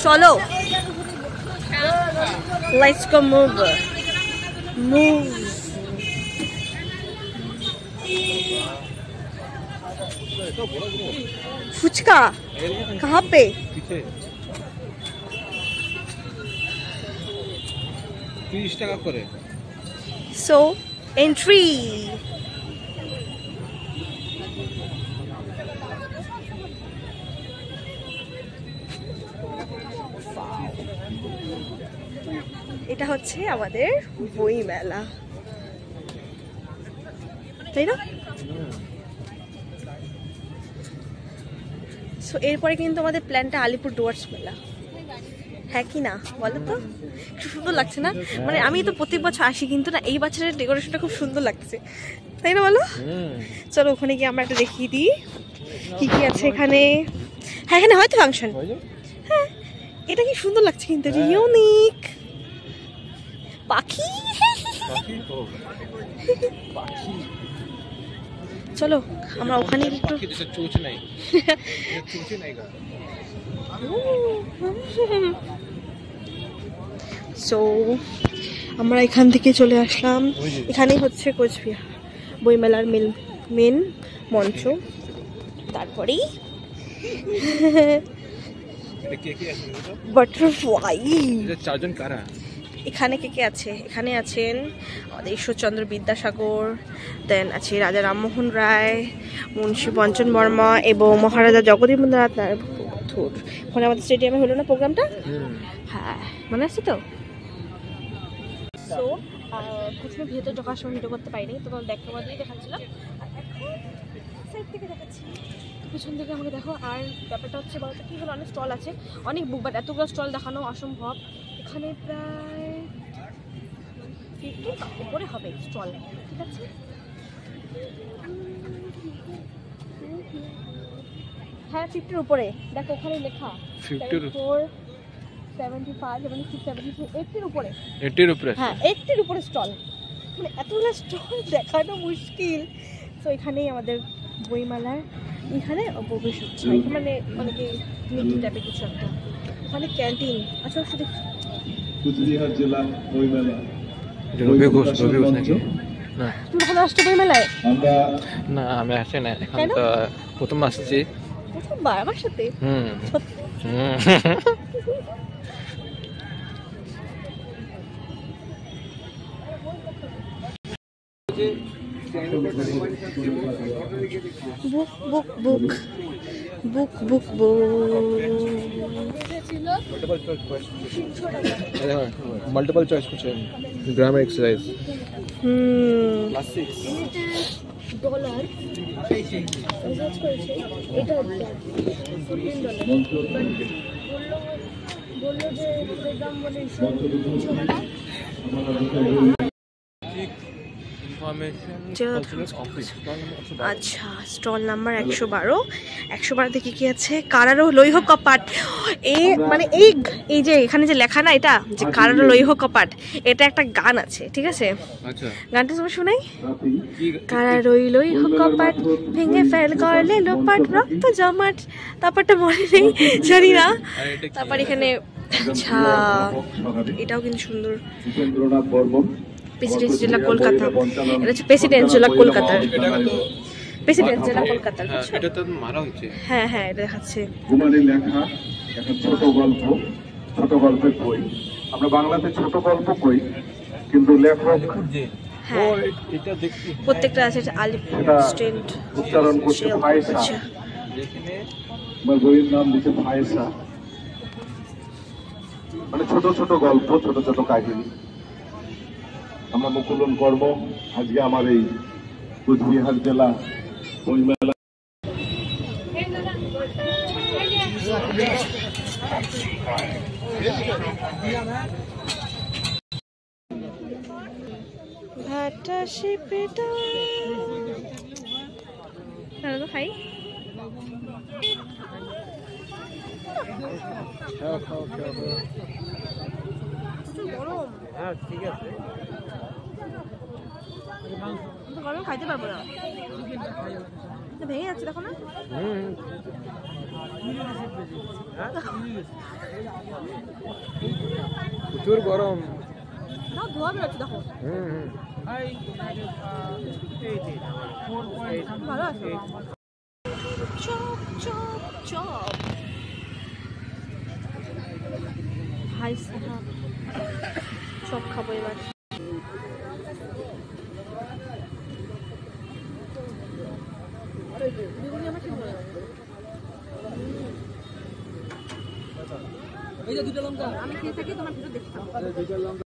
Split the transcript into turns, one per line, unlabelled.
চলো, let's go move. Fuchka कहाँ पे?
টাকা করে।
So entry. এটা হচ্ছে আমাদের বই মেলা, তাই না? সো এরপরে কিন্তু আমাদের প্ল্যানটা আলিপুর ডুয়ার্স মেলা, হ্যাঁ কি না বলো তো? খুব সুন্দর লাগছে না? মানে আমি তো প্রত্যেক বছর আসি, কিন্তু না এই বছরের ডেকোরেশনটা খুব সুন্দর লাগছে, তাই না বলো? চলো ওখানে গিয়ে আমরা একটা দেখিয়ে দিই কি কি আছে এখানে। হ্যাঁ এখানে হয়তো ফাংশন, হ্যাঁ এটা কি সুন্দর লাগছে কিন্তু, ইউনিক পাখি। চলো আমরা ওখানে একটু সো আমরা এখান থেকে চলে আসলাম, এখানেই হচ্ছে কোচবিহার বইমেলার মেন মঞ্চ। তারপরেই বাটারফ্লাই। এখানে কে কে আছে? এখানে আছেন আমাদের ঈশ্বরচন্দ্র বিদ্যাসাগর, দেন আছে রাজা রামমোহন রায়, মুন্সী পঞ্চন বর্মা এবং মহারাজা জগদীন্দ্রনাথ নারায়ণ বসুর। ওখানে আমাদের স্টেডিয়ামে হলো না প্রোগ্রামটা? হ্যাঁ মনে আছে তো। সো প্রথমে ভেতর ঢোকার সময় ভিডিও করতে পারিনি, তো দেখা বাদেই দেখাচ্ছিলাম, আর এখন সাইড থেকে দেখাচ্ছি। পিছন থেকে আমাকে দেখো। আর ব্যাপারটা হচ্ছে বলতে কি হলো, অনেক স্টল আছে, অনেক বুক, বাট এতগুলো স্টল দেখানো অসম্ভব। এখানে প্রায় 50 উপরে হবে স্টল, ঠিক আছে? হ্যাঁ 50-র উপরে, দেখো ওখানে লেখা 74, 75, 76, 77, 80-র উপরে। 80-র উপরে? হ্যাঁ 80-র উপরে স্টল, মানে এতগুলো স্টল দেখানো মুশকিল। তো এখানেই আমাদের বইমেলার এখানে প্রবেশ হচ্ছে, মানে অনেকে মিটিং টাইপের কিছু একটা, ওখানে ক্যান্টিন। আচ্ছা শুধু কুচবিহার জেলা বইমেলা। রবি ঘোষ নাকি? না তুমি কখনো আসছো বইমেলায়?
না আমি আসি না, এখন তো প্রথম আসছি।
প্রথমবার আমার সাথে? Book book book book book
multiple choice question, grammar exercise. Class 6
dollar research করেছে, এটা $14 বললো যে প্রোগ্রাম বলে আচ্ছা। স্টল নাম্বার 112 দেখে কি আছে? কারারো লৌহ কপাট। মানে এই যে এখানে যে লেখা না, এটা যে কারারো লৌহ কপাট, এটা একটা গান আছে, ঠিক আছে? গানটা তোমার শোনাই। কারারোই লৌহ কপাট ভেঙে ফেল করলে লোপাট, রক্ত জমাট, তারপরটা মনে নেই, জানি না। তারপর এখানে আচ্ছা এটাও কিন্তু সুন্দর, প্রেসিডেন্সি জেলা কলকাতা। এটা হচ্ছে প্রেসিডেন্সি জেলা কলকাতার, প্রেসিডেন্সি জেলা কলকাতার।
এটা তো মারা হচ্ছে।
হ্যাঁ হ্যাঁ এটা দেখাচ্ছে।
কুমারী লেখা একটা ছোট গল্প, ছোট গল্পের বই। আমরা বাংলাতে ছোট গল্প কই, কিন্তু লেখক
হ্যাঁ প্রত্যেকটা আছে। আলিপুর স্ট্যান্ড
উচ্চারণ করছে ফায়সা, বইয়ের নাম দিচ্ছে ফায়সা। মানে ছোট ছোট গল্প, ছোট ছোট কাহিনী। আমরা মুকুলন কর্ম আজকে আমার এই কোচবিহার জেলা বইমেলা। ভাটা শিপটা খাই। গরম। হ্যাঁ ঠিক আছে, গরম খাইতে পারবো না।
ভেঙে যাচ্ছে দেখো না।
প্রচুর গরম।
তাও ধোয়া বেরোচ্ছে দেখো। ভালো আছে। চপ চপ চপ ভাই সাহাব, চপ খাবো এবার। আমি খেয়ে থাকি, তোমার ভিডিও দেখতাম।